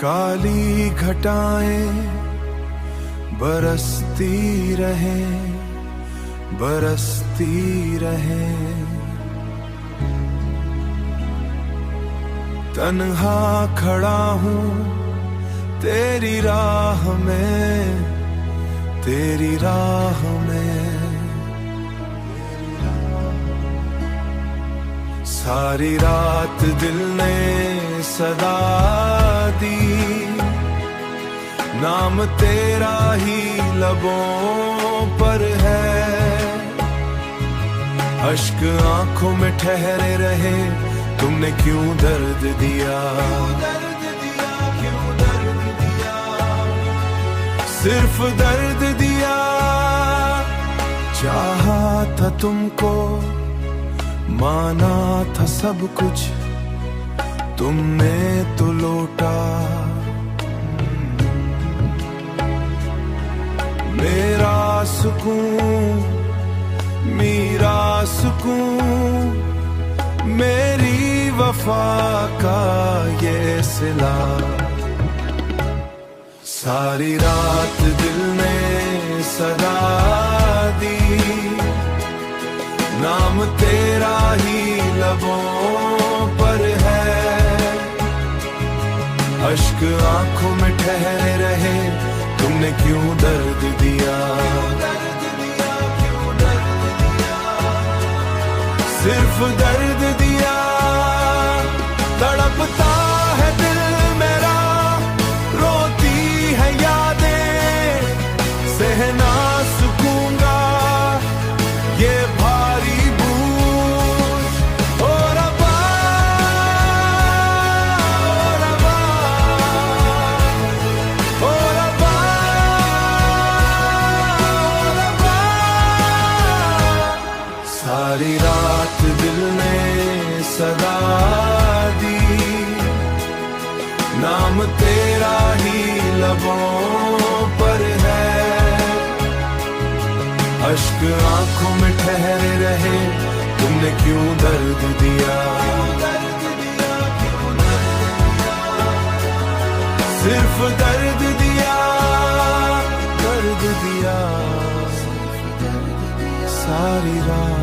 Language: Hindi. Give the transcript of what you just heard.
काली घटाएं बरसती रहें, बरसती रहें। तन्हा खड़ा हूँ तेरी राह में, तेरी राह में। सारी रात दिल ने सदा दी, नाम तेरा ही लबों पर है। अश्क आंखों में ठहरे रहे, तुमने क्यों दर्द दिया, क्यों दर्द दिया, सिर्फ दर्द दिया। चाहा था तुमको, माना था सब कुछ, तुमने तो लौटा। मेरा सुकून, मेरा सुकून, मेरी वफा का ये सिला। सारी रात दिल ने सदा दी, नाम तेरा ही लबों पर है। अश्क आंखों में ठहरे रहे, तुमने क्यों दर्द दिया, क्यों दर्द दिया, सिर्फ दर्द दिया। तड़पता है दिल मेरा, रोती है यादें, सहना सकूंगा ये भारी बोझ। ओ रब्बा, ओ रब्बा, ओ रब्बा, ओ रब्बा। सारी रात दिल ने सदा दी, नाम तेरा ही लबों पर है। अश्क आंखों में ठहरे रहे, तुमने क्यों दर्द दिया, सिर्फ दर्द दिया, दर्द दिया। सारी रात